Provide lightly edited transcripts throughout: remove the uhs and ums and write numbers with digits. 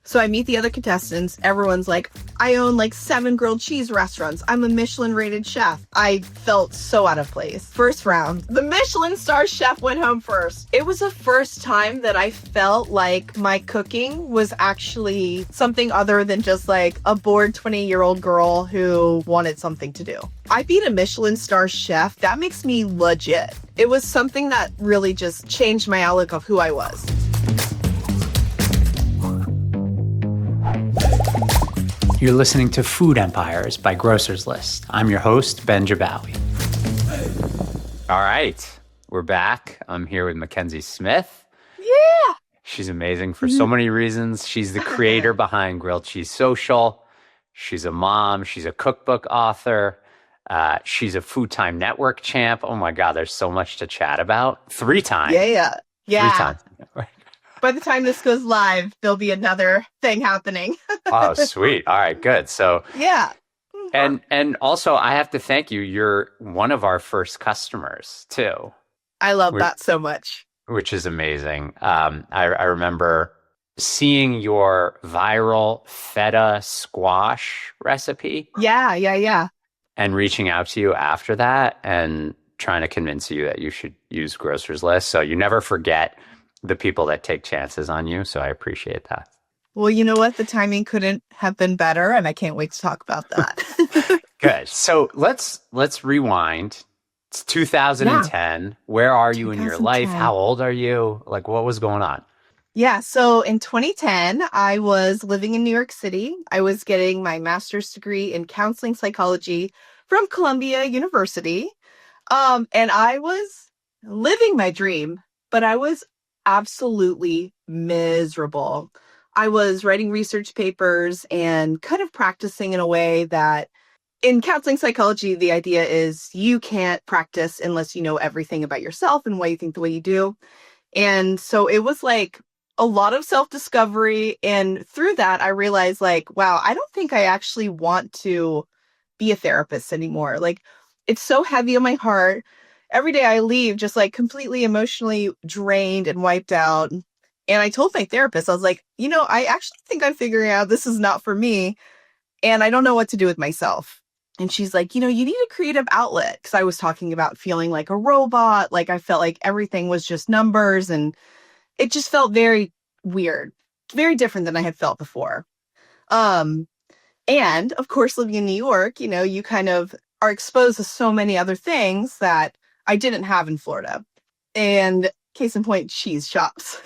So I meet the other contestants. Everyone's like, I own like 7 grilled cheese restaurants. I'm a Michelin-rated chef. I felt so out of place. First round, the Michelin star chef went home first. It was the first time that I felt like my cooking was actually something other than just like a bored 20-year-old girl who wanted something to do. I beat a Michelin star chef. That makes me legit. It was something that really just changed my outlook of who I was. You're listening to Food Empires by Grocers List. I'm your host, Ben Jabawi. All right, we're back. I'm here with McKenzie Smith. Yeah. She's amazing for so many reasons. She's the creator behind Grilled Cheese Social. She's a mom. She's a cookbook author. She's a Food Time Network champ. Oh my God, there's so much to chat about. 3 times. Yeah. 3 times. By the time this goes live, there'll be another thing happening. Oh, sweet. All right, good. So yeah. And also, I have to thank you. You're one of our first customers, too. I love that so much. Which is amazing. I remember seeing your viral feta squash recipe. Yeah. And reaching out to you after that and trying to convince you that you should use Grocers List. So you never forget the people that take chances on you. So I appreciate that. Well, you know what? The timing couldn't have been better, and I can't wait to talk about that. Good. So let's rewind. It's 2010. Yeah. Where are you in your life? How old are you? Like, what was going on? Yeah. So in 2010, I was living in New York City. I was getting my master's degree in counseling psychology from Columbia University. And I was living my dream, but I was absolutely miserable. I was writing research papers and kind of practicing in a way that in counseling psychology, the idea is you can't practice unless you know everything about yourself and why you think the way you do. And so it was like a lot of self-discovery. And through that, I realized like, wow, I don't think I actually want to be a therapist anymore. Like, it's so heavy on my heart. Every day I leave just like completely emotionally drained and wiped out. And I told my therapist, I was like, I actually think I'm figuring out this is not for me. And I don't know what to do with myself. And she's like, you need a creative outlet. Because I was talking about feeling like a robot. Like I felt like everything was just numbers. And it just felt very weird, very different than I had felt before. And of course, living in New York, you kind of are exposed to so many other things that I didn't have in Florida. And case in point, cheese shops.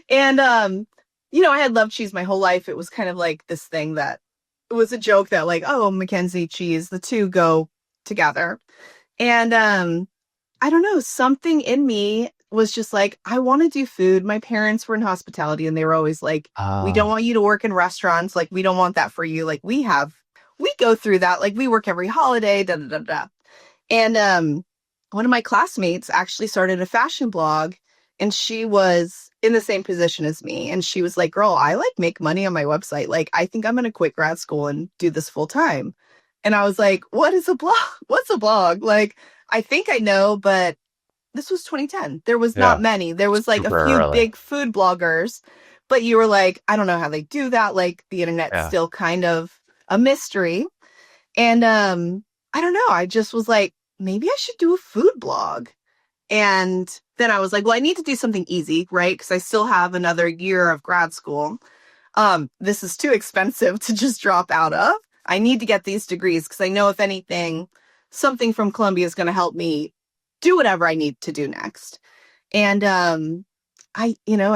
And, I had loved cheese my whole life. It was kind of like this thing that it was a joke that like, oh, McKenzie cheese, the two go together. And I don't know, something in me was just like, I want to do food. My parents were in hospitality and they were always like, we don't want you to work in restaurants. Like, we don't want that for you. Like, we go through that. Like, we work every holiday, da, da, da, da. And one of my classmates actually started a fashion blog and she was in the same position as me. And she was like, girl, I like make money on my website. Like, I think I'm going to quit grad school and do this full time. And I was like, what is a blog? What's a blog? Like, I think I know, but this was 2010. There was not many. There was like a few big food bloggers, but you were like, I don't know how they do that. Like the internet's still kind of a mystery. And I don't know. I just was like, maybe I should do a food blog. And then I was like, well, I need to do something easy, right? Because I still have another year of grad school. This is too expensive to just drop out of. I need to get these degrees because I know if anything, something from Columbia is going to help me do whatever I need to do next. And I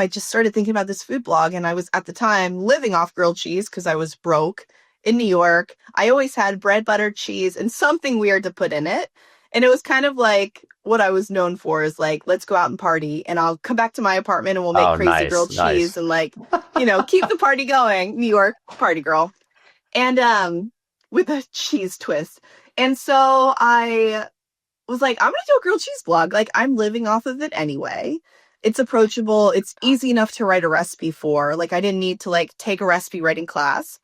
just started thinking about this food blog, and I was at the time living off grilled cheese because I was broke in New York. I always had bread, butter, cheese, and something weird to put in it. And it was kind of like what I was known for is like, let's go out and party and I'll come back to my apartment and we'll make crazy grilled cheese and like, keep the party going. New York party girl. And with a cheese twist. And so I was like, I'm going to do a grilled cheese blog. Like, I'm living off of it anyway. It's approachable. It's easy enough to write a recipe for. Like, I didn't need to like take a recipe writing class.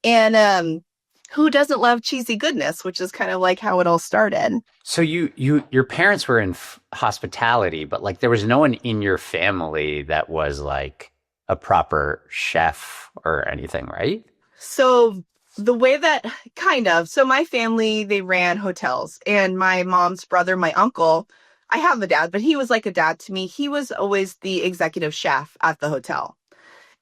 And who doesn't love cheesy goodness, which is kind of like how it all started. So your parents were in hospitality, but like there was no one in your family that was like a proper chef or anything, right? So the way that kind of, so my family, they ran hotels, and my mom's brother, my uncle, I have a dad, but he was like a dad to me. He was always the executive chef at the hotel.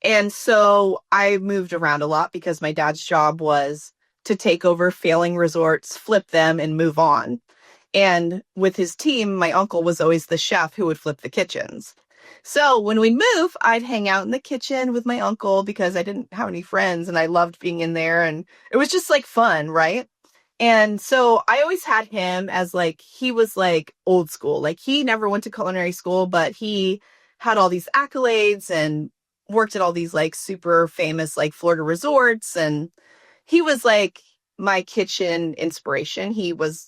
And so I moved around a lot because my dad's job was to take over failing resorts, flip them, and move on. And with his team, my uncle was always the chef who would flip the kitchens. So when we'd move, I'd hang out in the kitchen with my uncle because I didn't have any friends and I loved being in there. And it was just like fun, right? And so I always had him as like, he was like old school. Like he never went to culinary school, but he had all these accolades and worked at all these like super famous like Florida resorts. And he was like my kitchen inspiration.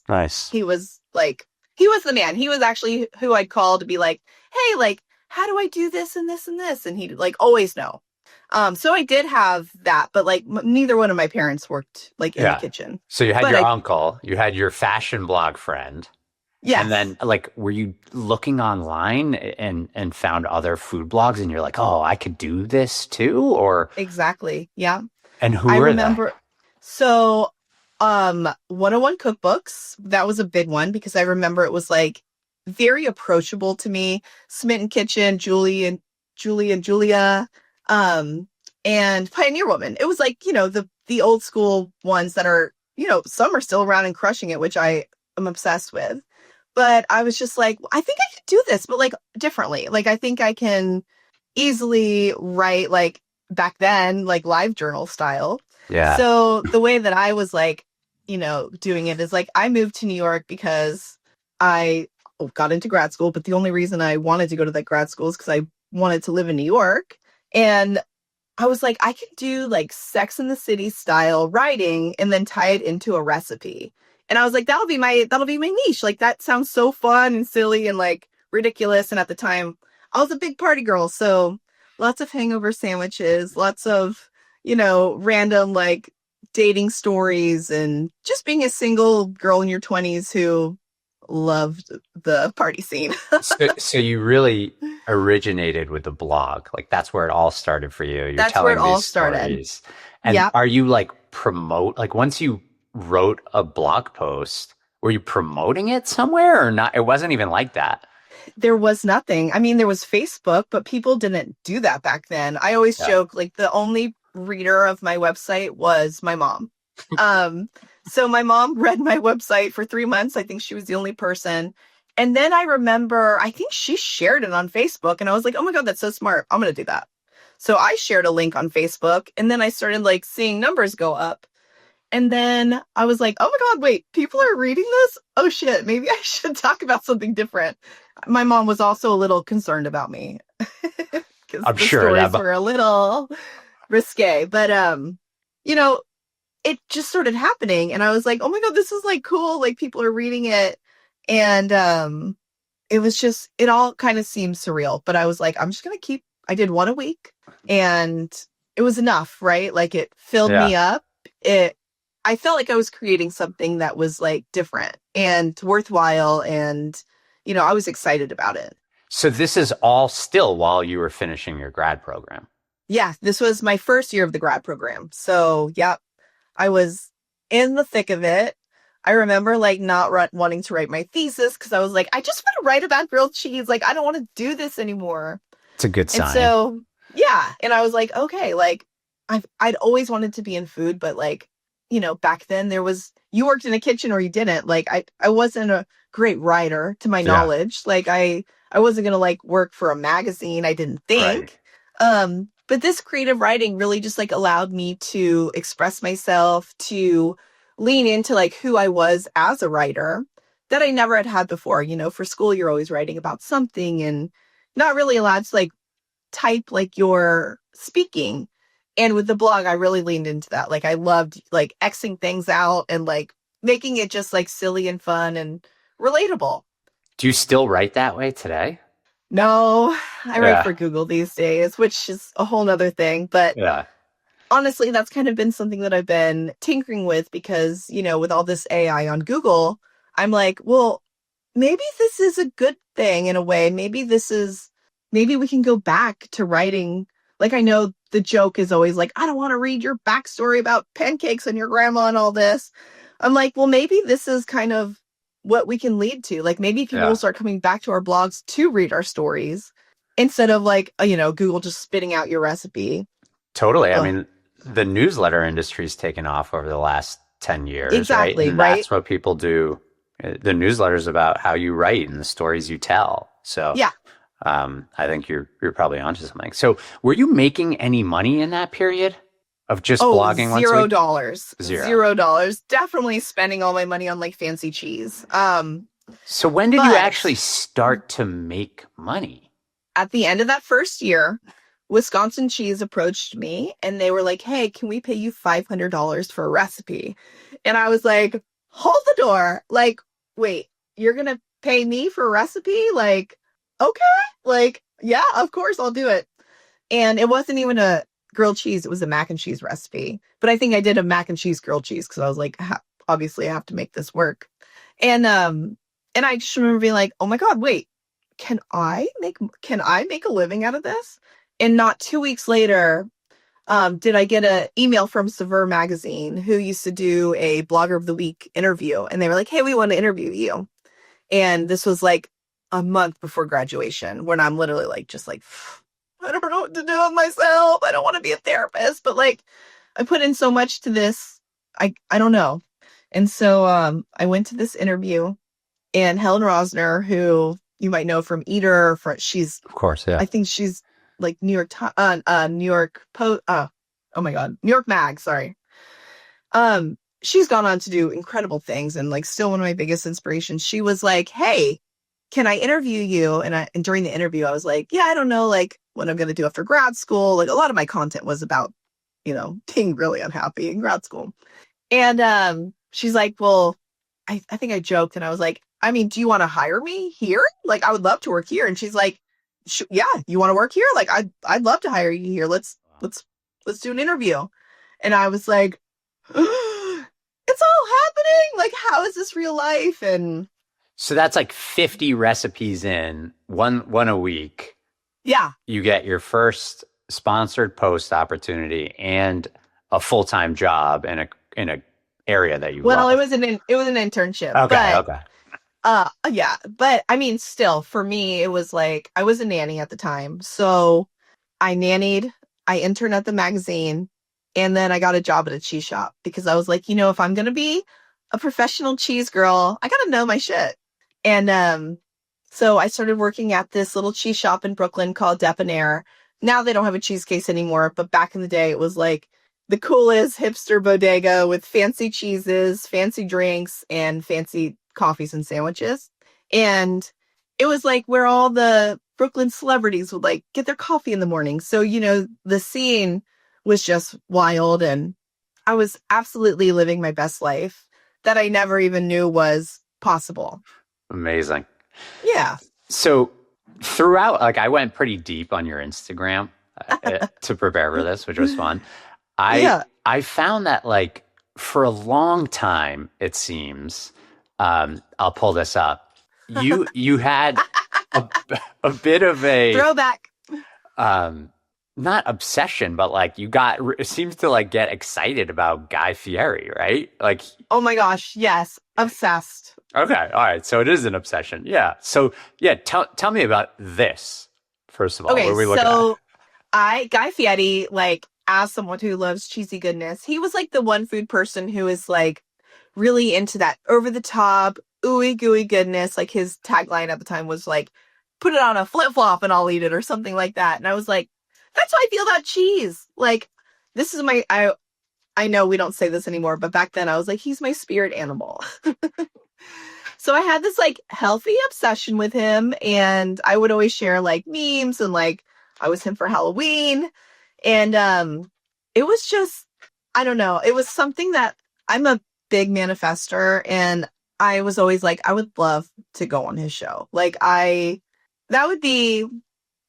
Nice. He was like, he was the man. He was actually who I'd call to be like, hey, like, how do I do this and this and this? And he'd like always know. So I did have that, but like neither one of my parents worked like in the Yeah. kitchen. So you had But your I, uncle, you had your fashion blog friend, and yes, then like were you looking online and found other food blogs and you're like, "Oh, I could do this too?" Or exactly. Yeah. and who I were they? remember. So, 101 cookbooks, that was a big one because I remember it was like very approachable to me. Smitten Kitchen, Julie and Julia, um, and Pioneer Woman. It was like, the old school ones that are, some are still around and crushing it, which I am obsessed with. But I was just like, I think I could do this, but like differently. Like I think I can easily write like back then, like live journal style. Yeah. So the way that I was like, doing it is like I moved to New York because I got into grad school, but the only reason I wanted to go to that grad school is because I wanted to live in New York. And I was like, I could do like Sex in the City style writing and then tie it into a recipe. And I was like, that'll be my niche. Like that sounds so fun and silly and like ridiculous. And at the time, I was a big party girl. So lots of hangover sandwiches, lots of, random like dating stories and just being a single girl in your 20s who loved the party scene. So you really originated with the blog. Like that's where it all started for you. You're That's where it telling all these started. stories. And Yeah. are you like once you wrote a blog post, were you promoting it somewhere or not? It wasn't even like that. There was nothing. I mean, there was Facebook, but people didn't do that back then. I always Yeah. joke like the only reader of my website was my mom. Um, so my mom read my website for 3 months. I think she was the only person. And then I remember, I think she shared it on Facebook, and I was like, oh my God, that's so smart. I'm going to do that. So I shared a link on Facebook, and then I started like seeing numbers go up. And then I was like, oh my God, wait, people are reading this? Oh shit, maybe I should talk about something different. My mom was also a little concerned about me because I'm the sure that. stories were a little risque. But you know, it just started happening and I was like, oh my God, this is like cool. Like people are reading it. And it was just, it all kind of seemed surreal. But I was like, I'm just gonna I did one a week and it was enough, right? Like it filled me Yeah. up. It I felt like I was creating something that was like different and worthwhile and I was excited about it. So this is all still while you were finishing your grad program. Yeah, this was my first year of the grad program. So, yeah, I was in the thick of it. I remember like not wanting to write my thesis because I was like, I just want to write about grilled cheese. Like, I don't want to do this anymore. It's a good And sign. so, yeah, and I was like, okay, like I'd always wanted to be in food, but like, back then you worked in a kitchen or you didn't. Like I wasn't a great writer to my Yeah. knowledge. Like I wasn't going to like work for a magazine, I didn't Right. think. But this creative writing really just like allowed me to express myself, to lean into like who I was as a writer that I never had before. For school you're always writing about something and not really allowed to like type like you're speaking. And with the blog, I really leaned into that. Like I loved like Xing things out and like making it just like silly and fun and relatable. Do you still write that way today? No, I write Yeah. for Google these days, which is a whole nother thing. But Yeah. honestly, that's kind of been something that I've been tinkering with because, with all this AI on Google, I'm like, well, maybe this is a good thing in a way. Maybe we can go back to writing Like, I know the joke is always like, I don't want to read your backstory about pancakes and your grandma and all this. I'm like, well, maybe this is kind of what we can lead to. Like, maybe people will Yeah, start coming back to our blogs to read our stories instead of like, Google just spitting out your recipe. totally. I Ugh. mean, the newsletter industry's taken off over the last 10 years, right? Exactly, And right? that's what people do. The newsletter is about how you write and the stories you tell. So Yeah. I think you're probably onto something. So were you making any money in that period of just Oh, blogging once a week? $0. Zero. $0. Definitely spending all my money on like fancy cheese. So when did you But actually start to make money? at the end of that first year, Wisconsin Cheese approached me and they were like, "Hey, can we pay you $500 for a recipe?" And I was like, "Hold the door. Like, wait, you're going to pay me for a recipe? Like, okay. Like, yeah, of course I'll do it." And it wasn't even a grilled cheese, it was a mac and cheese recipe. But I think I did a mac and cheese grilled cheese because I was like, obviously I have to make this work. And I just remember being like, "Oh my God, wait, can I make a living out of this?" And not 2 weeks later, did I get an email from Saveur magazine who used to do a blogger of the week interview. And they were like, "Hey, we want to interview you." And this was like a month before graduation when I'm literally like, just like, I don't know what to do with myself. I don't want to be a therapist, but like I put in so much to this. I don't know. And so I went to this interview and Helen Rosner, who you might know from Eater, she's Of course, yeah. I think she's like New York Post. Oh my God, New York Mag. Sorry. She's gone on to do incredible things and like still one of my biggest inspirations. She was like, "Hey, can I interview you?" And during the interview, I was like, "Yeah, I don't know, like what I'm gonna do after grad school." Like a lot of my content was about, being really unhappy in grad school. And she's like, "Well," I think I joked and I was like, "I mean, do you want to hire me here? Like, I would love to work here." And she's like, "Yeah, you want to work here? Like, I'd love to hire you here. Let's do an interview." And I was like, "It's all happening. Like, how is this real life?" And So that's like 50 recipes in, one a week. yeah, You get your first sponsored post opportunity and a full-time job in a area that you well, love. it was an internship, Okay, but okay. yeah, but I mean, still, for me, it was like I was a nanny at the time, so I nannied, I interned at the magazine, and then I got a job at a cheese shop because I was like, if I'm gonna be a professional cheese girl, I gotta know my shit. And so I started working at this little cheese shop in Brooklyn called Debonair. Now they don't have a cheese case anymore, but back in the day, it was like the coolest hipster bodega with fancy cheeses, fancy drinks, and fancy coffees and sandwiches. And it was like where all the Brooklyn celebrities would like get their coffee in the morning. So, the scene was just wild and I was absolutely living my best life that I never even knew was possible. Amazing. Yeah. So throughout, like I went pretty deep on your Instagram to prepare for this, which was fun. I Yeah. I found that like for a long time, it seems, I'll pull this up. You had a, a bit of a Throwback. um not obsession, but like you got it seems to like get excited about Guy Fieri, right? Like Oh my gosh. Yes. Obsessed. okay, all right. So it is an obsession. Yeah. So yeah, tell me about this, first of all. What Okay. are we looking at? So Guy Fieri, like, as someone who loves cheesy goodness, he was like the one food person who is like really into that over the top, ooey gooey goodness. Like his tagline at the time was like, "Put it on a flip flop and I'll eat it," or something like that. And I was like, that's how I feel about cheese. Like, this is I know we don't say this anymore, but back then I was like, he's my spirit animal. So I had this like healthy obsession with him, and I would always share like memes and like I was him for Halloween. And it was just, I don't know, it was something that I'm a big manifester, and I was always like, I would love to go on his show. Like that would be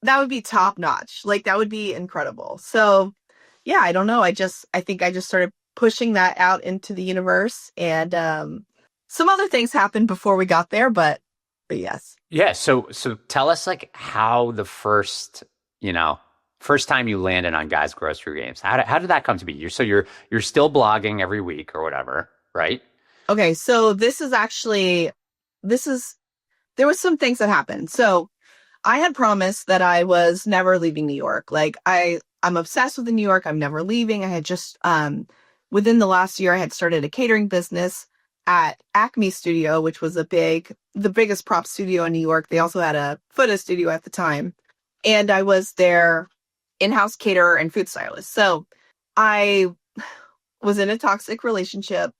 that would be top notch. Like that would be incredible. So yeah, I don't know. I think I just started pushing that out into the universe, and some other things happened before we got there, but yes. Yeah. So tell us like how the first, you know, First time you landed on Guys Grocery Games. How did that come to be? You're still blogging every week or whatever, right? Okay, so this is there was some things that happened. So I had promised that I was never leaving New York. Like I'm obsessed with New York. I'm never leaving. I had just within the last year I had started a catering business at Acme Studio, which was the biggest prop studio in New York. They also had a photo studio at the time. And I was their in-house caterer and food stylist. So I was in a toxic relationship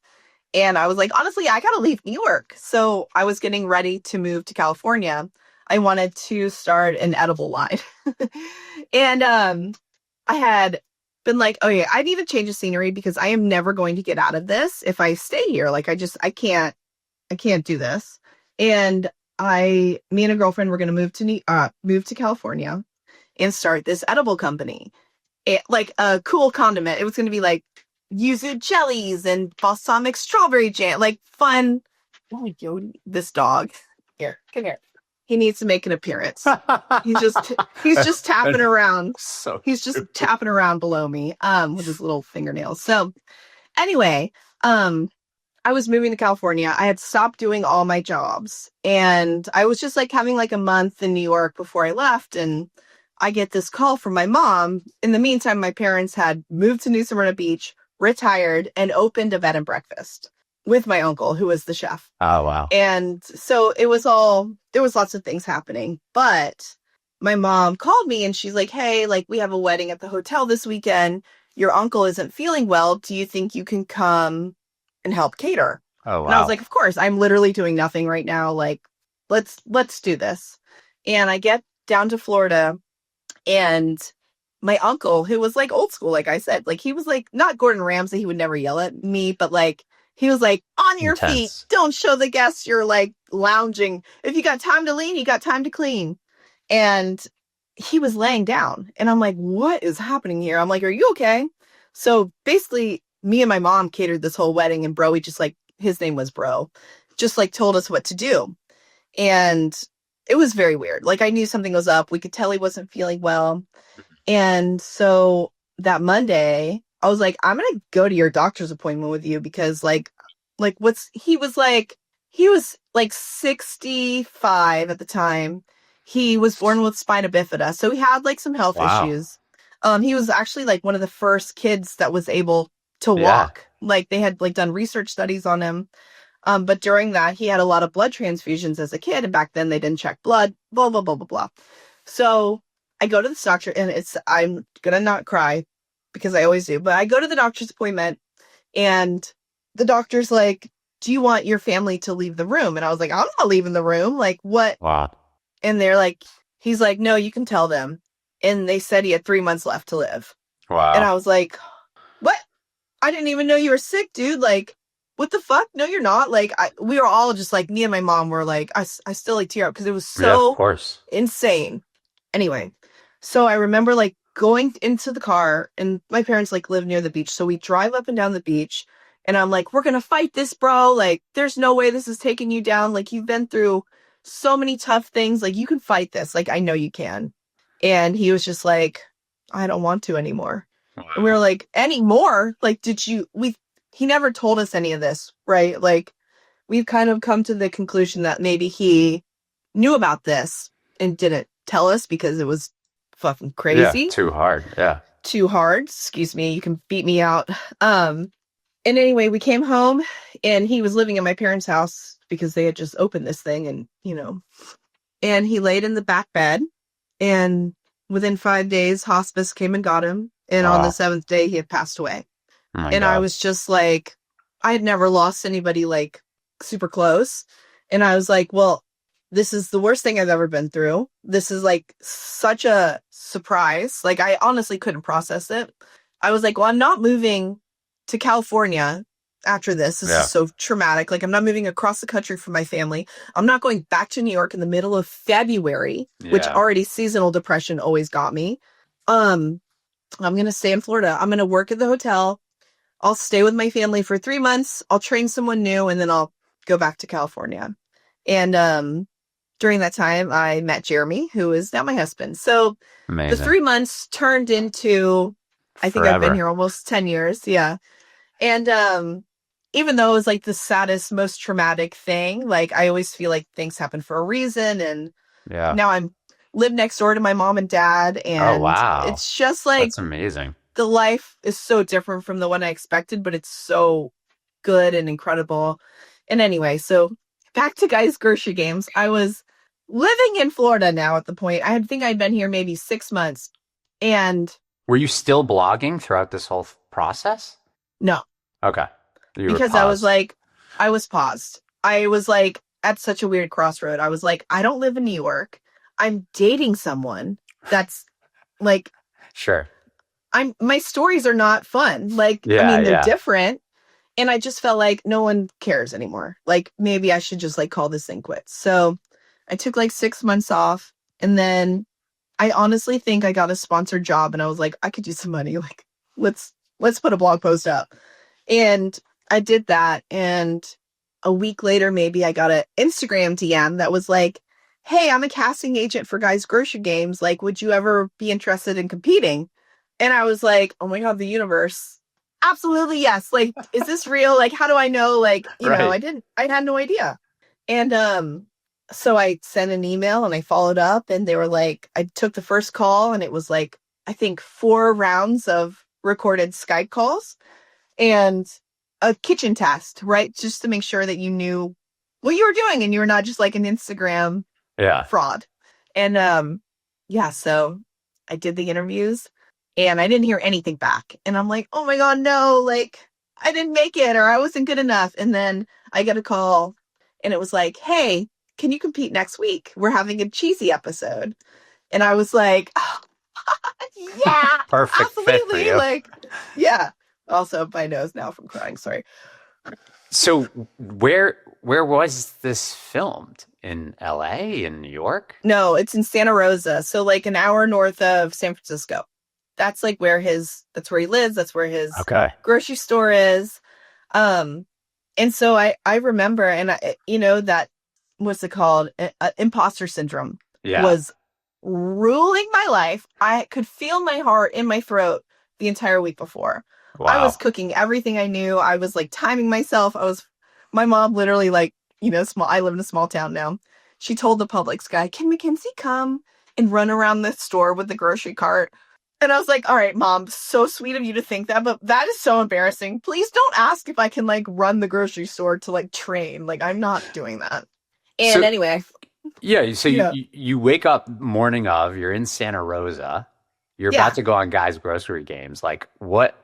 and I was like, honestly, I gotta leave New York. So I was getting ready to move to California. I wanted to start an edible line. And I had been like, oh yeah, I need to change the scenery because I am never going to get out of this if I stay here. Like I can't do this. And me and a girlfriend were gonna move to California and start this edible company. Like a cool condiment. It was gonna be like yuzu jellies and balsamic strawberry jam, like fun. Oh, Yodi, this dog. Here, come here. He needs to make an appearance. He's just tapping around. So He's just tapping around below me with his little fingernails. So anyway, I was moving to California. I had stopped doing all my jobs and I was just like having like a month in New York before I left, and I get this call from my mom. In the meantime, my parents had moved to New Smyrna Beach, retired, and opened a bed and breakfast with my uncle, who was the chef. Oh, wow. And so there was lots of things happening. But my mom called me and she's like, hey, like we have a wedding at the hotel this weekend. Your uncle isn't feeling well. Do you think you can come and help cater? Oh, wow. And I was like, of course, I'm literally doing nothing right now. Like, let's do this. And I get down to Florida. And my uncle, who was like old school, like I said, like he was like not Gordon Ramsay, he would never yell at me, but like he was like, on your feet, don't show the guests you're like lounging. If you got time to lean, you got time to clean. And he was laying down. And I'm like, what is happening here? I'm like, are you okay? So basically, me and my mom catered this whole wedding, and Bro, his name was Bro, just like told us what to do. And it was very weird. Like I knew something was up. We could tell he wasn't feeling well. And so that Monday, I was like, I'm going to go to your doctor's appointment with you because he was like 65 at the time. He was born with spina bifida. So he had like some health issues. He was actually like one of the first kids that was able to walk. Like they had like done research studies on him. But during that, he had a lot of blood transfusions as a kid. And back then they didn't check blood, blah, blah, blah, blah, blah. So I go to this doctor and I'm going to not cry because I always do. But I go to the doctor's appointment and the doctor's like, do you want your family to leave the room? And I was like, I'm not leaving the room. Like what? Wow. And he's like, no, you can tell them. And they said he had 3 months left to live. Wow. And I was like, what? I didn't even know you were sick, dude. Like, what the fuck? No, you're not. Like, we were all just like, me and my mom were like, I still like tear up because it was so of course. Insane. Anyway, so I remember like going into the car, and my parents like live near the beach. So we drive up and down the beach, and I'm like, we're going to fight this, bro. Like, there's no way this is taking you down. Like, you've been through so many tough things. Like, you can fight this. Like, I know you can. And he was just like, I don't want to anymore. Wow. And we were like, anymore? Like, he never told us any of this, right? Like, we've kind of come to the conclusion that maybe he knew about this and didn't tell us because it was fucking crazy. Yeah, too hard. Yeah. Too hard. Excuse me. You can beat me out. And anyway, we came home and he was living in my parents' house because they had just opened this thing and, and he laid in the back bed, and within 5 days, hospice came and got him. And on the 7th day, he had passed away. Oh my and God. I was just like, I had never lost anybody like super close. And I was like, well, this is the worst thing I've ever been through. This is like such a surprise. Like I honestly couldn't process it. I was like, well, I'm not moving to California after this. This is so traumatic. Like I'm not moving across the country from my family. I'm not going back to New York in the middle of February, which already seasonal depression always got me. I'm going to stay in Florida. I'm going to work at the hotel. I'll stay with my family for 3 months. I'll train someone new, and then I'll go back to California. And during that time, I met Jeremy, who is now my husband. So the Amazing. 3 months turned into, I think I've been Forever. here almost 10 years. Yeah. And even though it was like the saddest, most traumatic thing, like I always feel like things happen for a reason. And Yeah. now I'm live next door to my mom and dad. Oh, And wow. it's just like That's amazing. the life is so different from the one I expected, but it's so good and incredible. And anyway, so back to Guys Grocery Games. I was living in Florida now at the point. I think I'd been here maybe 6 months. And Were you still blogging throughout this whole process? no, Okay. You were because I was paused. like, I was paused. I was like at such a weird crossroad. I was like, I don't live in New York. I'm dating someone that's like, Sure. my stories are not fun. Like, I Yeah, mean, they're yeah. different. And I just felt like no one cares anymore. Like maybe I should just like call this thing quits. So I took like 6 months off, and then I honestly think I got a sponsored job, and I was like, I could use some money. Like let's put a blog post up. And I did that. And a week later, maybe I got an Instagram DM that was like, hey, I'm a casting agent for Guys Grocery Games. Like, would you ever be interested in competing? And I was like, oh my God, the universe. Absolutely, yes. Like, is this real? Like, how do I know? Like, Right. I had no idea. And so I sent an email and I followed up, and they were like, I took the first call, and it was like, I think 4 rounds of recorded Skype calls and a kitchen test, right? Just to make sure that you knew what you were doing and you were not just like an Instagram Yeah. fraud. And yeah, so I did the interviews and I didn't hear anything back. And I'm like, oh my God, no, like I didn't make it or I wasn't good enough. And then I got a call and it was like, hey, can you compete next week? We're having a cheesy episode. And I was like, oh, yeah, Perfect fit for absolutely. you. Like, yeah. Also, my nose now from crying. Sorry. So where was this filmed? In LA, in New York? No, it's in Santa Rosa. So like an hour north of San Francisco. That's like that's where he lives. That's where his Okay. grocery store is. Um, and so I remember, and that, what's it called? Imposter syndrome Yeah. was ruling my life. I could feel my heart in my throat the entire week before. I was Wow. cooking everything I knew. I was like timing myself. My mom literally like, I live in a small town now. She told the Publix guy, can McKenzie come and run around the store with the grocery cart? And I was like, all right, mom, so sweet of you to think that, but that is so embarrassing. Please don't ask if I can like run the grocery store to like train. Like I'm not doing that. And So anyway, yeah, so yeah. you wake up morning of, you're in Santa Rosa, you're about Yeah. to go on Guys Grocery Games. Like what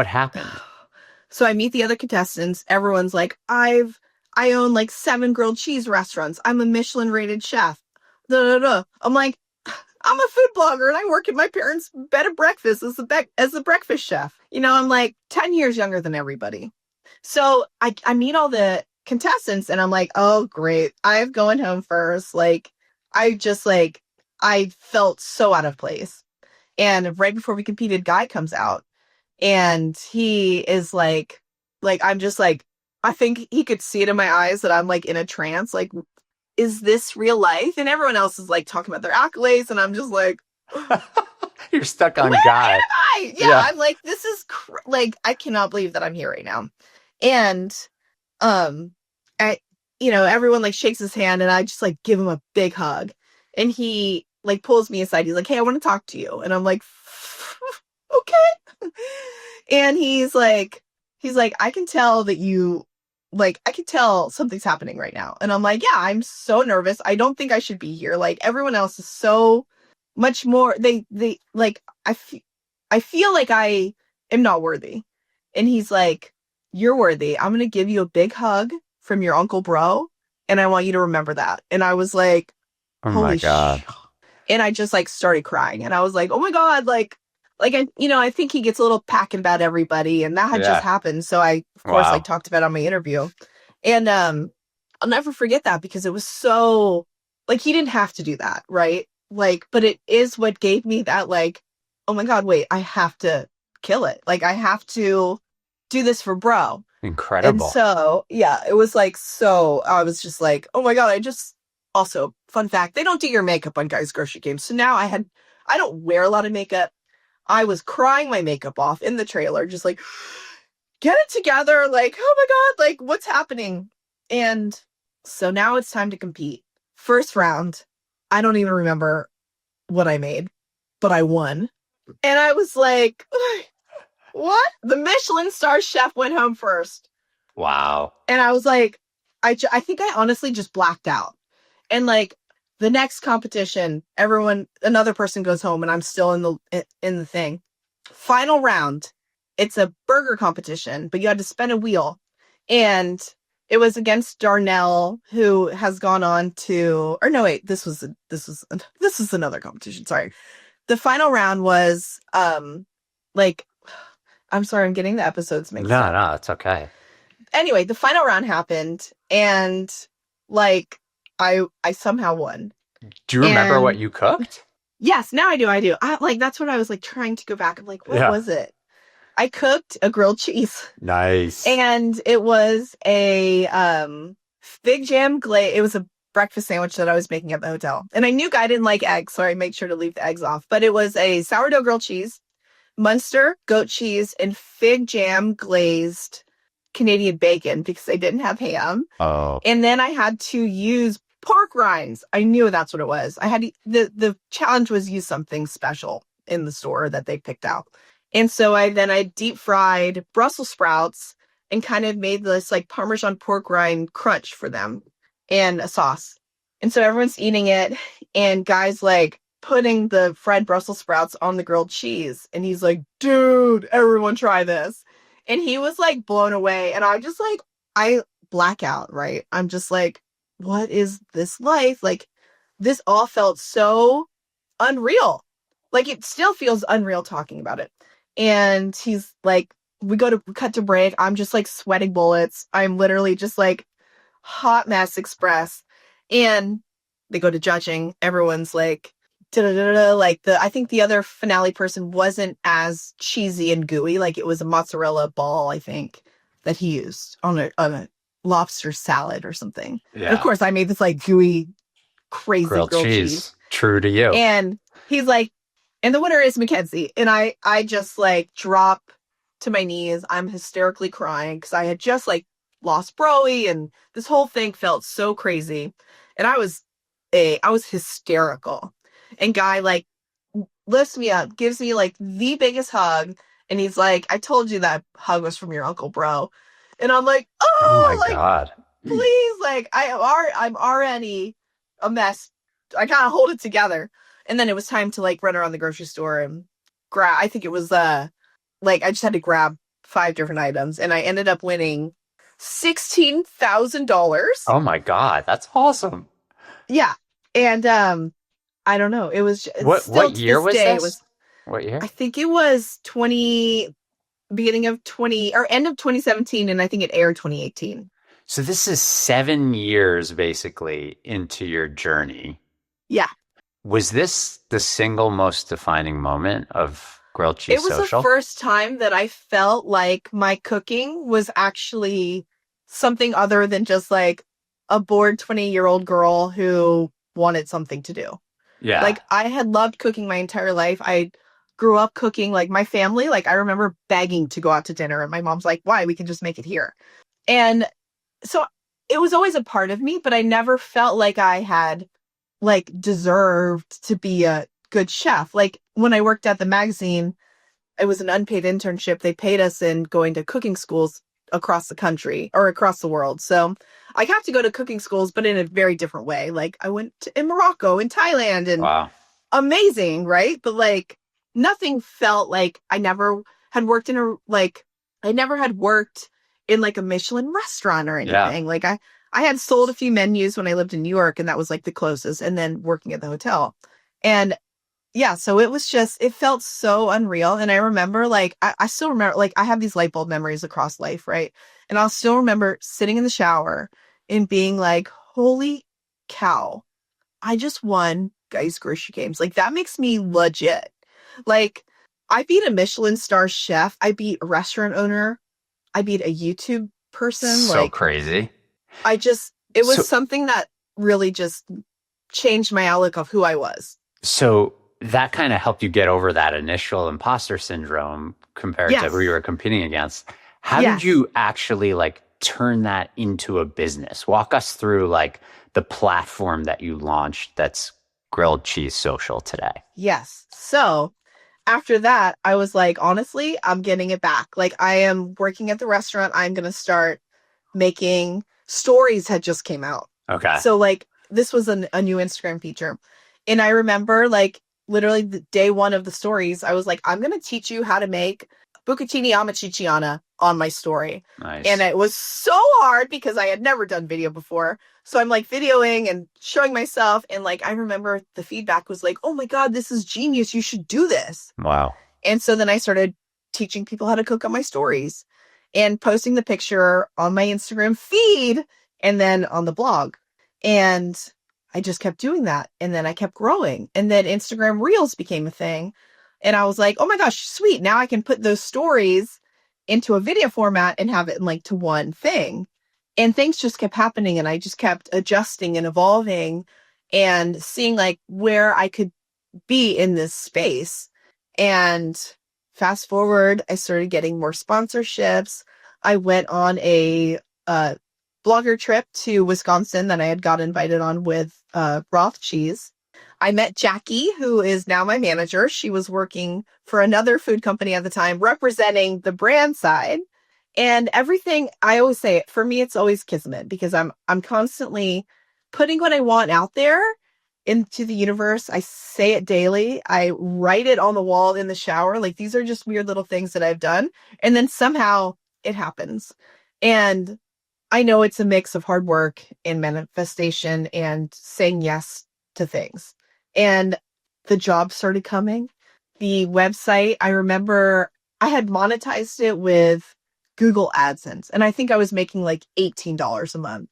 happened? So I meet the other contestants. Everyone's like, I own like 7 grilled cheese restaurants. I'm a Michelin rated chef. Da, da, da. I'm like, I'm a food blogger and I work at my parents' bed and breakfast as the breakfast chef. I'm like 10 years younger than everybody. So I meet all the contestants and I'm like, oh great. I'm going home first. Like I just like I felt so out of place. And right before we competed, Guy comes out and he is like I'm just like I think he could see it in my eyes that I'm like in a trance, like is this real life? And everyone else is like talking about their accolades and I'm just like You're stuck where on Guy. am I? Yeah, Yeah. I'm like this is like I cannot believe that I'm here right now. And um I everyone like shakes his hand and I just like give him a big hug and he like pulls me aside. He's like, hey, I want to talk to you. And I'm like, okay. And he's like, I can tell that I can tell something's happening right now. And I'm like, yeah, I'm so nervous. I don't think I should be here. Like everyone else is so much more. They like, I feel like I am not worthy. And he's like, you're worthy. I'm going to give you a big hug from your uncle bro. And I want you to remember that. And I was like, Oh my holy God. and I just like started crying and I was like, oh my God, I think he gets a little pack about everybody and that had just Yeah. happened. So I, of course, like Wow. talked about it on my interview and, I'll never forget that because it was so like, he didn't have to do that. Right. Like, but it is what gave me that like, oh my God, wait, I have to kill it. Like I have to do this for bro. And Incredible. so, yeah, it was like, so I was just like, oh my God, I just also, fun fact, they don't do your makeup on Guys Grocery Games. So now I don't wear a lot of makeup. I was crying my makeup off in the trailer, just like, get it together. Like, oh my God, like, what's happening? And so now it's time to compete. First round, I don't even remember what I made, but I won. And I was like, what? The Michelin star chef went home first. Wow. And I was like, I think I honestly just blacked out. And like the next competition, another person goes home and I'm still in the thing. Final round, it's a burger competition, but you had to spin a wheel. And it was against Darnell, who has gone on to, or no, wait, this was another competition. Sorry. The final round was, like, I'm sorry, I'm getting the episodes mixed up. No, it's okay. Anyway, the final round happened and like, I somehow won. Do you remember what you cooked? Yes, now I do. That's what I was like trying to go back. I'm like, what was it? I cooked a grilled cheese. Nice. And it was a fig jam glaze. It was a breakfast sandwich that I was making at the hotel. And I knew Guy didn't like eggs, so I made sure to leave the eggs off. But it was a sourdough grilled cheese, Munster goat cheese, and fig jam glazed Canadian bacon because I didn't have ham. Oh. And then I had to use pork rinds. I knew that's what it was. The challenge was use something special in the store that they picked out. And so I deep fried Brussels sprouts and kind of made this like Parmesan pork rind crunch for them and a sauce. And so everyone's eating it and Guy's like putting the fried Brussels sprouts on the grilled cheese. And he's like, dude, everyone try this. And he was like blown away. And I black out, right? I'm just like, what is this life? Like, this all felt so unreal. Like, it still feels unreal talking about it. And he's like, we cut to break. I'm just like sweating bullets. I'm literally just like hot mess express. And they go to judging. Everyone's like, da-da-da-da. Like I think the other finale person wasn't as cheesy and gooey. Like it was a mozzarella ball, I think, that he used on a lobster salad or something. Yeah. And of course I made this like gooey, crazy grilled cheese. True to you. And he's like, and the winner is McKenzie. And I just like drop to my knees. I'm hysterically crying because I had just like lost Broy and this whole thing felt so crazy. And I was hysterical. And Guy like lifts me up, gives me like the biggest hug. And he's like, I told you that hug was from your uncle, bro. And I'm like, oh my God, please. Like I'm already a mess. I kind of hold it together. And then it was time to like run around the grocery store and grab, I think it was like I just had to grab 5 different items and I ended up winning $16,000. Oh my God, that's awesome. Yeah. And I don't know. It was what year was this? What year? I think it was beginning of 20 or end of 2017 and I think it aired 2018. So this is 7 years basically into your journey. Yeah. Was this the single most defining moment of Grilled Cheese Social? It was the first time that I felt like my cooking was actually something other than just like a bored 20-year-old girl who wanted something to do. Yeah. Like I had loved cooking my entire life. I grew up cooking, like my family, like I remember begging to go out to dinner and my mom's like, why? We can just make it here. And so it was always a part of me, but I never felt like I had like deserved to be a good chef. Like when I worked at the magazine, it was an unpaid internship. They paid us in going to cooking schools across the country or across the world. So I got to go to cooking schools, but in a very different way. Like I went in Morocco and Thailand and wow. Amazing, right? But like nothing felt like I never had worked in like a Michelin restaurant or anything. Yeah. Like I had sold a few menus when I lived in New York and that was like the closest, and then working at the hotel. And yeah, so it felt so unreal. And I remember like, I still remember, like I have these light bulb memories across life, right? And I'll still remember sitting in the shower and being like, holy cow, I just won Guys Grocery Games. Like that makes me legit. Like I beat a Michelin star chef. I beat a restaurant owner. I beat a YouTube person. So like crazy. It was something that really just changed my outlook of who I was. So that kind of helped you get over that initial imposter syndrome compared to who you Yes. were competing against. How did Yes. you actually like turn that into a business? Walk us through like the platform that you launched that's Grilled Cheese Social today. Yes. So after that, I was like, honestly, I'm getting it back. Like, I am working at the restaurant. I'm going to start making stories had just came out. Okay. So, like, this was a new Instagram feature. And I remember, like, literally the day one of the stories, I was like, I'm going to teach you how to make bucatini amatriciana on my story. And Nice. it was so hard because I had never done video before. So I'm like videoing and showing myself. And like, I remember the feedback was like, oh my God, this is genius. You should do this. Wow. And so then I started teaching people how to cook on my stories and posting the picture on my Instagram feed and then on the blog. And I just kept doing that. And then I kept growing. And then Instagram Reels became a thing. And I was like, oh my gosh, sweet. Now I can put those stories into a video format and have it linked to one thing. And things just kept happening. And I just kept adjusting and evolving and seeing like where I could be in this space. And fast forward, I started getting more sponsorships. I went on a blogger trip to Wisconsin that I had got invited on with Roth Cheese. I met Jackie, who is now my manager. She was working for another food company at the time, representing the brand side. And everything, I always say, for me, it's always kismet because I'm constantly putting what I want out there into the universe. I say it daily. I write it on the wall in the shower. Like these are just weird little things that I've done. And then somehow it happens. And I know it's a mix of hard work and manifestation and saying yes to things. And the job started coming. The website, I remember I had monetized it with Google AdSense. And I think I was making like $18 a month.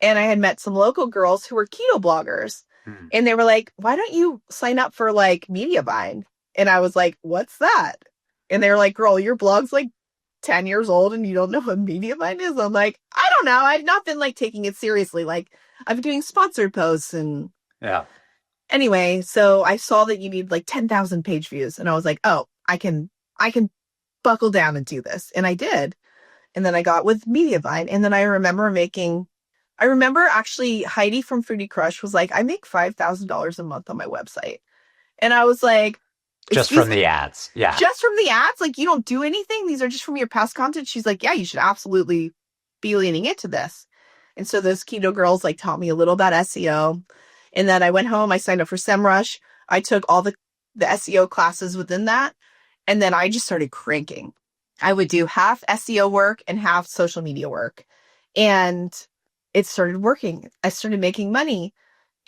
And I had met some local girls who were keto bloggers. Hmm. And they were like, why don't you sign up for like Mediavine? And I was like, what's that? And they were like, girl, your blog's like 10 years old and you don't know what Mediavine is? I'm like, I don't know. I've not been like taking it seriously. Like I've been doing sponsored posts and Yeah. anyway, so I saw that you need like 10,000 page views. And I was like, oh, I can buckle down and do this. And I did. And then I got with Mediavine. And then I remember actually Heidi from Foodie Crush was like, I make $5,000 a month on my website. And I was like, Just excuse from me, the ads. Yeah. just from the ads? Like, you don't do anything? These are just from your past content? She's like, yeah, you should absolutely be leaning into this. And so those keto girls like taught me a little about SEO. And then I went home, I signed up for SEMrush. I took all the SEO classes within that. And then I just started cranking. I would do half SEO work and half social media work. And it started working. I started making money.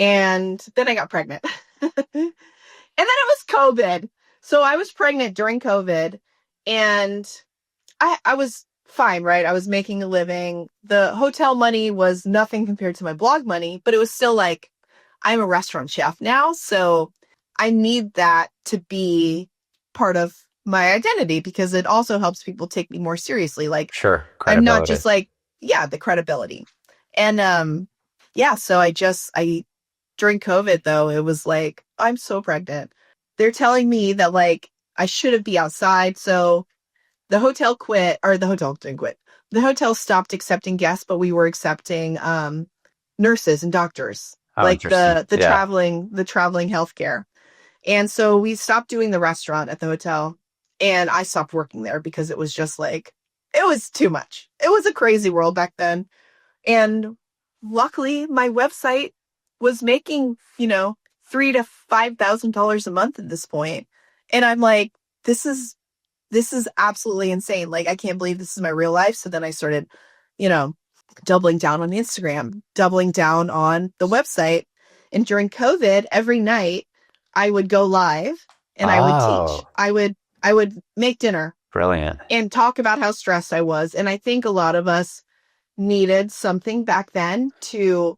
And then I got pregnant. And then it was COVID. So I was pregnant during COVID and I was fine, right? I was making a living. The hotel money was nothing compared to my blog money, but it was still like, I'm a restaurant chef now. So I need that to be part of my identity because it also helps people take me more seriously. Like Sure. I'm not Credibility. just like, yeah, the credibility. And yeah, so I during COVID though, it was like, I'm so pregnant. They're telling me that like I shouldn't be outside. So the hotel quit, or the hotel didn't quit. The hotel stopped accepting guests, but we were accepting nurses and doctors, Oh, like interesting. Yeah. the traveling healthcare. And so we stopped doing the restaurant at the hotel and I stopped working there because it was just like it was too much. It was a crazy world back then. And luckily my website was making, $3,000 to $5,000 a month at this point. And I'm like, this is absolutely insane. Like, I can't believe this is my real life. So then I started, you know, doubling down on Instagram, doubling down on the website. And during COVID, every night I would go live and I would teach. Oh, I would make dinner brilliant. and talk about how stressed I was. And I think a lot of us needed something back then to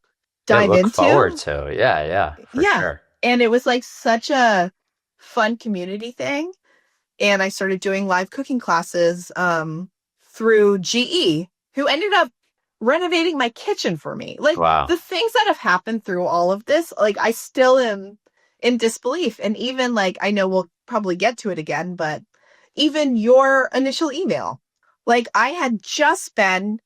Yeah, dive look forward into. to. Yeah, yeah, for Yeah. sure. And it was like such a fun community thing. And I started doing live cooking classes through GE, who ended up renovating my kitchen for me. Like Wow. the things that have happened through all of this, like I still am in disbelief. And even like, I know we'll probably get to it again, but even your initial email, like I had just been,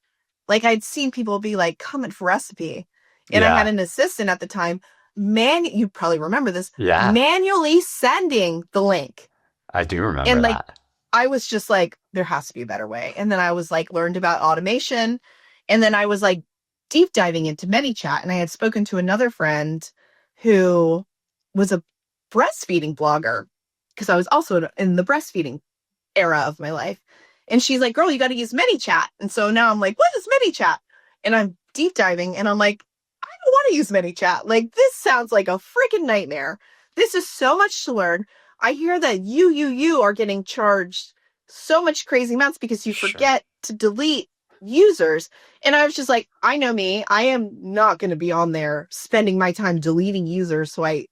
like I'd seen people be like, comment for recipe. And I had Yeah. an assistant at the time, you probably remember this, Yeah. manually sending the link. I do remember And like, that. I was just like, there has to be a better way. And then I was like, learned about automation. And then I was like deep diving into ManyChat. And I had spoken to another friend who was a breastfeeding blogger because I was also in the breastfeeding era of my life. And she's like, girl, you got to use ManyChat. And so now I'm like, what is ManyChat? And I'm deep diving and I'm like, I don't want to use ManyChat. Like, this sounds like a freaking nightmare. This is so much to learn. I hear that you are getting charged so much crazy amounts because you Sure. forget to delete users. And I was just like, I know me. I am not going to be on there spending my time deleting users. So it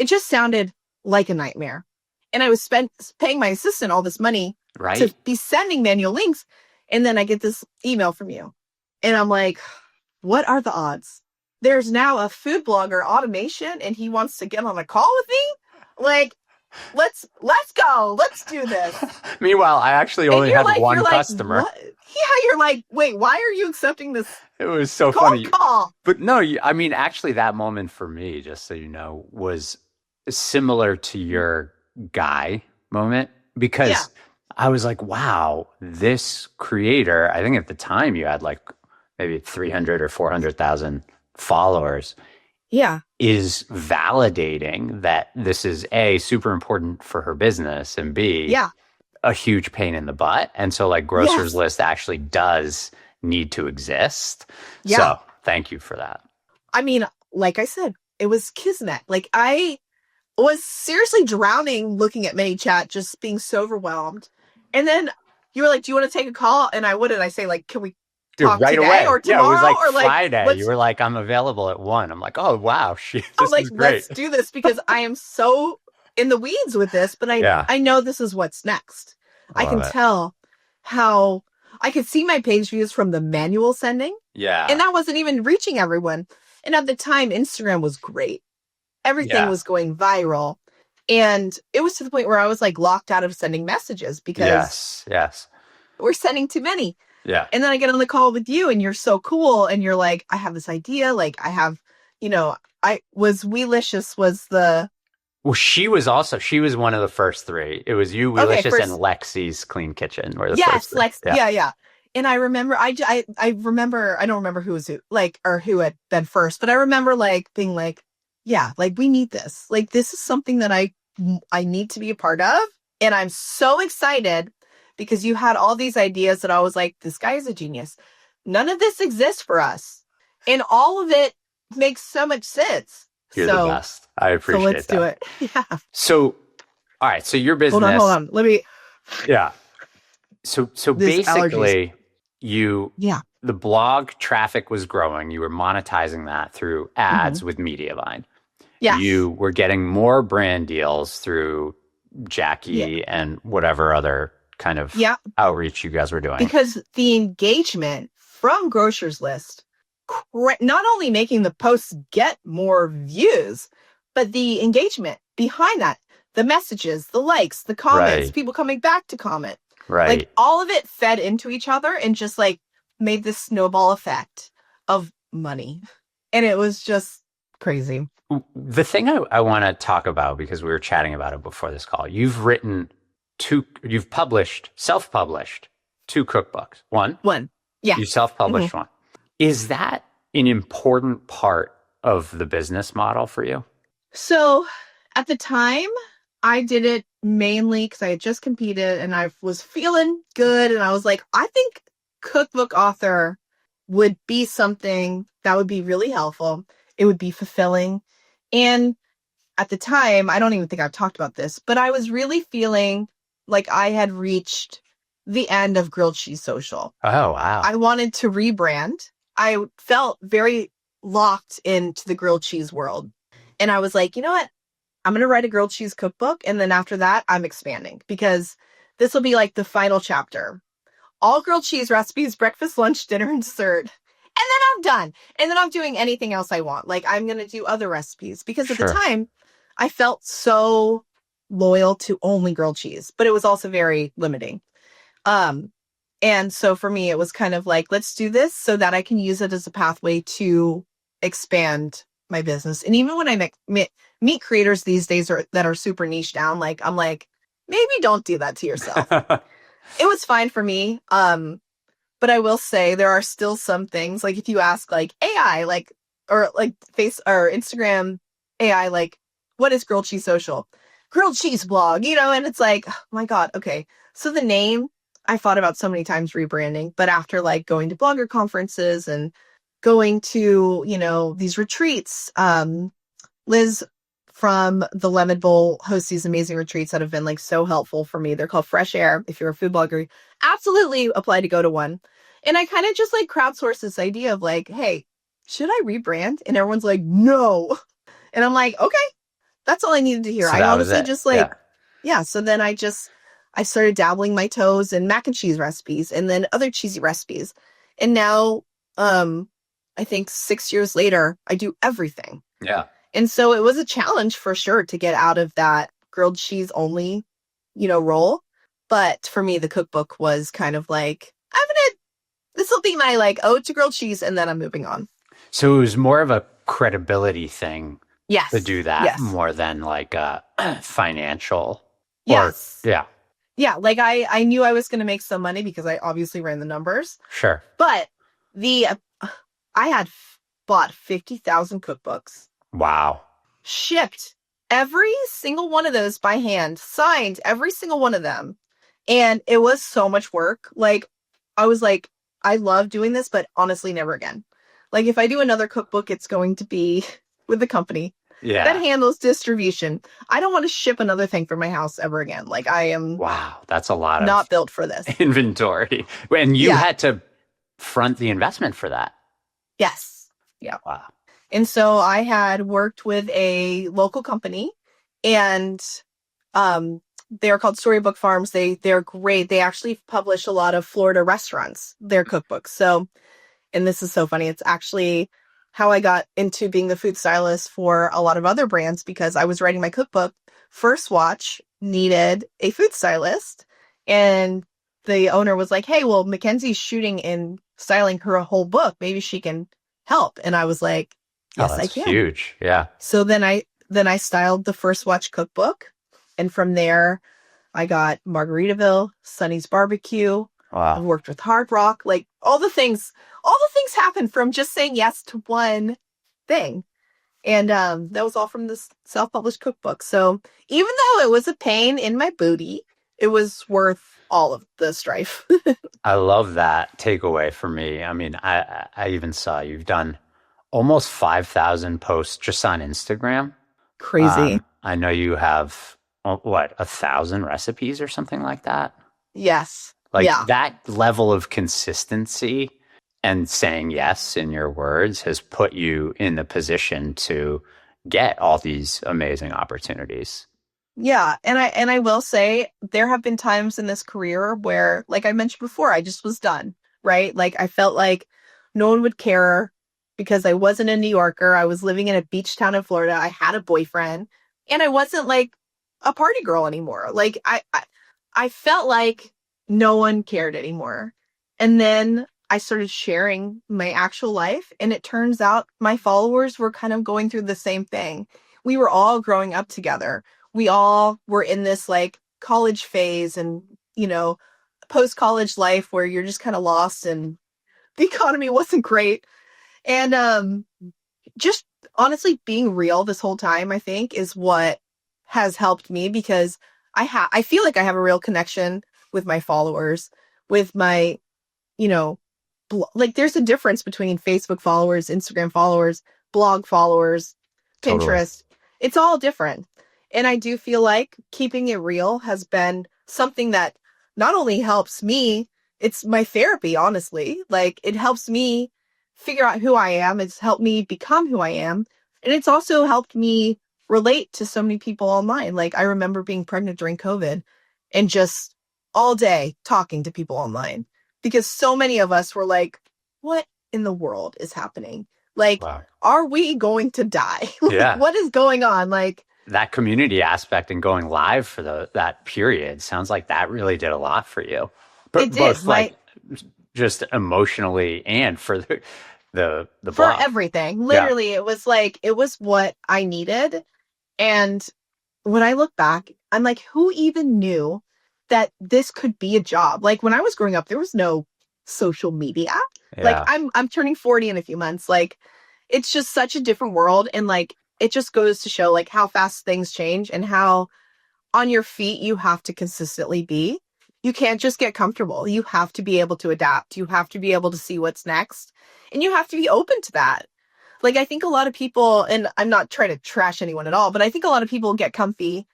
just sounded like a nightmare. And I was paying my assistant all this money to Right. be sending manual links. And then I get this email from you. And I'm like, what are the odds? There's now a food blogger automation and he wants to get on a call with me. Like, let's go. Let's do this. Meanwhile, I actually And only had you're one like, customer. what? Yeah, you're like, wait, why are you accepting this It was so cold funny. call? But no, I mean, actually, that moment for me, just so you know, was similar to your guy moment Yeah, because I was like, wow, this creator, I think at the time you had like maybe 300 or 400,000 followers, yeah, is validating that this is A, super important for her business, and B, yeah, a huge pain in the butt. And so, like, Grocers yes, List actually does need to exist. yeah. So, thank you for that. I mean, like I said, it was kismet. Like I was seriously drowning looking at ManyChat, just being so overwhelmed. And then you were like, do you want to take a call? And I would. And I say, like, can we Dude, talk right today away. or Yeah, it was tomorrow? like Or like, Friday. You were like, I'm available at 1. I'm like, oh, wow, I'm this like, is great. let's do this because I am so in the weeds with this, but Yeah, I know this is what's next. I I love can it. tell how I could see my page views from the manual sending, and Yeah, that wasn't even reaching everyone. And at the time, Instagram was great. Everything yeah, was going viral. And it was to the point where I was like locked out of sending messages because yes, yes, we're sending too many. yeah. And then I get on the call with you and you're so cool. And you're like, I have this idea. Like I have, Weelicious was the, Well, she was one of the first three. It was you, okay, Weelicious, and first, Lexi's Clean Kitchen were the first yes, three. Lex. Yeah. Yeah, yeah. And I remember, I remember, I don't remember who was who, like, or who had been first, but I remember like being like, yeah, like we need this. Like, this is something that I need to be a part of. And I'm so excited because you had all these ideas that I was like, this guy is a genius. None of this exists for us. And all of it makes so much sense. You're the So, best. I so appreciate let's do that. it. Yeah. So, all right. So your Hold business, on. Let me, yeah. So this allergies. basically, Yeah. the blog traffic was growing. You were monetizing that through Mm-hmm. ads with Mediavine. Yes. You were getting more brand deals through Yeah. Jackie and whatever other kind of Yeah. outreach you guys were doing. Because the engagement from Grocers List, not only making the posts get more views, but the engagement behind that, the messages, the likes, the comments, Right. people coming back to comment, like Right. all of it fed into each other and just like made this snowball effect of money. And it was just crazy. The thing I want to talk about, because we were chatting about it before this call, you've self-published 2 cookbooks. One. Yeah. You self-published Mm-hmm. one. Is that an important part of the business model for you? So at the time, I did it mainly because I had just competed and I was feeling good. And I was like, I think cookbook author would be something that would be really helpful. It would be fulfilling. And at the time, I don't even think I've talked about this, but I was really feeling like I had reached the end of Grilled Cheese Social. Oh, wow. I wanted to rebrand. I felt very locked into the grilled cheese world. And I was like, you know what? I'm going to write a grilled cheese cookbook. And then after that, I'm expanding because this will be like the final chapter. all grilled cheese recipes, breakfast, lunch, dinner, and dessert. And then I'm done. And then I'm doing anything else I want. Like I'm going to do other recipes because at the Sure. time I felt so loyal to only grilled cheese, but it was also very limiting. Um, and so for me, it was kind of like, let's do this so that I can use it as a pathway to expand my business. And even when I meet creators these days that are super niche down, like I'm like, maybe don't do that to yourself. It was fine for me. But I will say there are still some things like if you ask like AI, like or like face or Instagram AI, like what is grilled cheese social? Grilled cheese blog, and it's like, oh my God, okay. So the name I thought about so many times rebranding, but after like going to blogger conferences and going to, these retreats, Liz from the Lemon Bowl hosts these amazing retreats that have been like so helpful for me. They're called Fresh Air. If you're a food blogger, absolutely apply to go to one. And I kind of just like crowdsource this idea of like, hey, should I rebrand? And everyone's like, no. And I'm like, okay, that's all I needed to hear. So I that was honestly it. just Yeah. like, yeah. So then I started dabbling my toes in mac and cheese recipes and then other cheesy recipes. And now, I think 6 years later, I do everything. Yeah. And so it was a challenge for sure to get out of that grilled cheese only, role. But for me, the cookbook was kind of like, this will be my like ode to grilled cheese, and then I'm moving on. So it was more of a credibility thing to Yes. do that Yes. more than like a financial or Yes. yeah, Yeah. Like I knew I was going to make some money because I obviously ran the numbers, sure. but I had bought 50,000 cookbooks, Wow. shipped every single one of those by hand, signed every single one of them. And it was so much work. Like, I was like, I love doing this, but honestly, never again. Like, if I do another cookbook, it's going to be with the company that Yeah. handles distribution. I don't want to ship another thing from my house ever again. Like, I am Wow. That's a lot of not built for this. inventory. And you Yeah. had to front the investment for that. Yes. Yeah. Wow. And so I had worked with a local company and they're called Storybook Farms. They're great. They actually publish a lot of Florida restaurants, their cookbooks. So, and this is so funny. It's actually how I got into being the food stylist for a lot of other brands because I was writing my cookbook. First Watch needed a food stylist and the owner was like, "Hey, well, Mackenzie's shooting and styling her whole book. Maybe she can help." And I was like, Oh, "Yes, I that's can." huge. Yeah. So then I styled the First Watch cookbook, and from there I got Margaritaville, Sonny's Barbecue. I've Wow. worked with Hard Rock, like all the things happen from just saying yes to one thing. And that was all from this self-published cookbook. So even though it was a pain in my booty, it was worth all of the strife. I love that takeaway for me. I mean, I even saw you've done almost 5,000 posts just on Instagram. Crazy. I know you have what, 1,000 recipes or something like that. Yes. Like Yeah. that level of consistency and saying yes in your words has put you in the position to get all these amazing opportunities. Yeah, and I will say there have been times in this career where, like I mentioned before, I just was done, right? Like I felt like no one would care because I wasn't a New Yorker. I was living in a beach town in Florida. I had a boyfriend, and I wasn't like a party girl anymore. Like I felt like no one cared anymore. And then I started sharing my actual life, and it turns out my followers were kind of going through the same thing. We were all growing up together. We all were in this like college phase and, post college life where you're just kind of lost and the economy wasn't great. And just honestly being real this whole time, I think, is what has helped me because I feel like I have a real connection with my followers, with my, you know, like there's a difference between Facebook followers, Instagram followers, blog followers, Totally. Pinterest. It's all different. And I do feel like keeping it real has been something that not only helps me, it's my therapy, honestly. Like it helps me figure out who I am. It's helped me become who I am. And it's also helped me relate to so many people online. Like I remember being pregnant during COVID and just all day talking to people online. because so many of us were like, what in the world is happening? Like, Wow. are we going to die? Like, Yeah. what is going on? Like, that community aspect and going live for that period sounds like that really did a lot for you. it did. Both like just emotionally and for the For blog. everything. Yeah. Literally, it was like, it was what I needed. And when I look back, I'm like, who even knew that this could be a job? Like, when I was growing up, there was no social media. Like, Yeah. I'm turning 40 in a few months. Like, it's just such a different world. And like, it just goes to show like how fast things change and how on your feet you have to consistently be. You can't just get comfortable. You have to be able to adapt. You have to be able to see what's next. And you have to be open to that. Like, I think a lot of people, and I'm not trying to trash anyone at all, but I think a lot of people get comfy,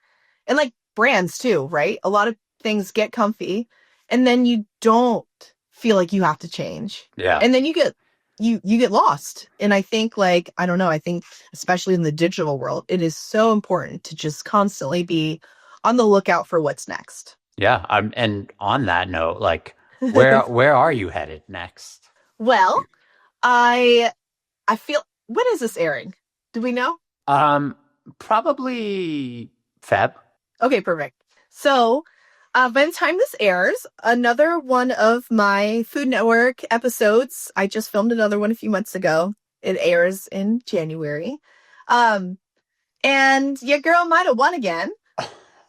and like brands too, right? A lot of things get comfy and then you don't feel like you have to change. Yeah. And then you get lost. And I think like, I don't know, I think especially in the digital world, it is so important to just constantly be on the lookout for what's next. Yeah. And on that note, like where are you headed next? Well, I feel, when is this airing? Do we know? Probably Feb. Okay, perfect. So, by the time this airs, another one of my Food Network episodes, I just filmed another one a few months ago. It airs in January. And your girl might have won again.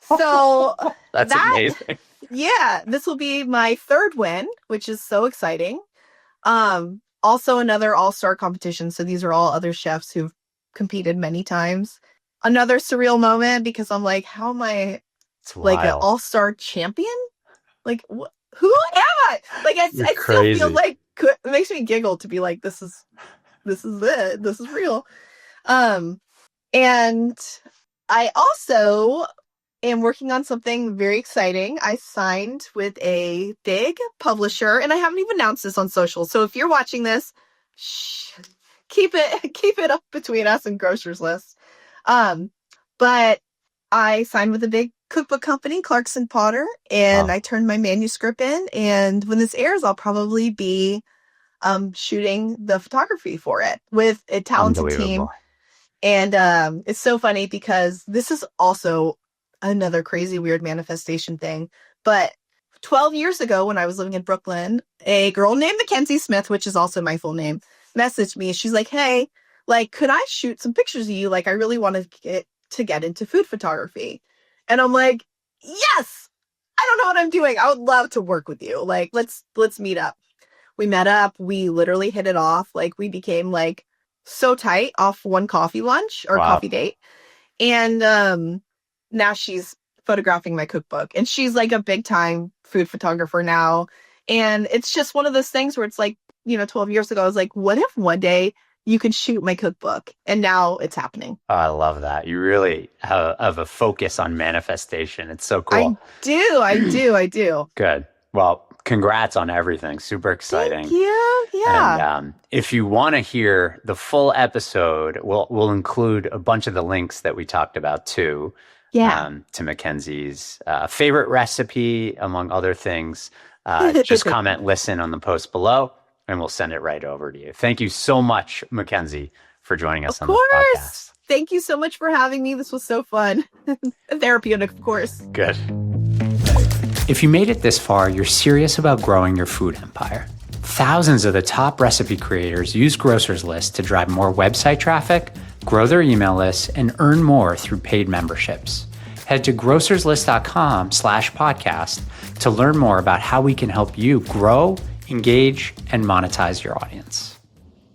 So That's amazing. Yeah, this will be my third win, which is so exciting. Also another all-star competition. So these are all other chefs who've competed many times. Another surreal moment because I'm like, how am I like an all-star champion? Like, who am I? Like, I still feel like it makes me giggle to be like, this is it. This is real. And I also am working on something very exciting. I signed with a big publisher, and I haven't even announced this on social. So if you're watching this, keep it up between us and Grocers List. But I signed with a big cookbook company, Clarkson Potter, and I turned my manuscript in. And when this airs, I'll probably be shooting the photography for it with a talented team. And it's so funny because this is also another crazy, weird manifestation thing. But 12 years ago, when I was living in Brooklyn, a girl named McKenzie Smith, which is also my full name, messaged me. She's like, hey, like, could I shoot some pictures of you? Like, I really want to get into food photography. And I'm like, yes, I don't know what I'm doing. I would love to work with you. Like, let's meet up. We met up. We literally hit it off. Like, we became like so tight off one coffee lunch or coffee date. And now she's photographing my cookbook, and she's like a big time food photographer now. And it's just one of those things where it's like, 12 years ago, I was like, what if one day you could shoot my cookbook? And now it's happening. Oh, I love that. You really have a focus on manifestation. It's so cool. I do. Good. Well, congrats on everything. Super exciting. Thank you. Yeah. And if you want to hear the full episode, we'll include a bunch of the links that we talked about too. Yeah. To Mackenzie's favorite recipe, among other things. Just comment, listen on the post below, and we'll send it right over to you. Thank you so much, Mackenzie, for joining us on the podcast. Thank you so much for having me. This was so fun. Therapeutic, of course. Good. If you made it this far, you're serious about growing your food empire. Thousands of the top recipe creators use Grocers List to drive more website traffic, grow their email lists, and earn more through paid memberships. Head to grocerslist.com/podcast to learn more about how we can help you grow, engage, and monetize your audience.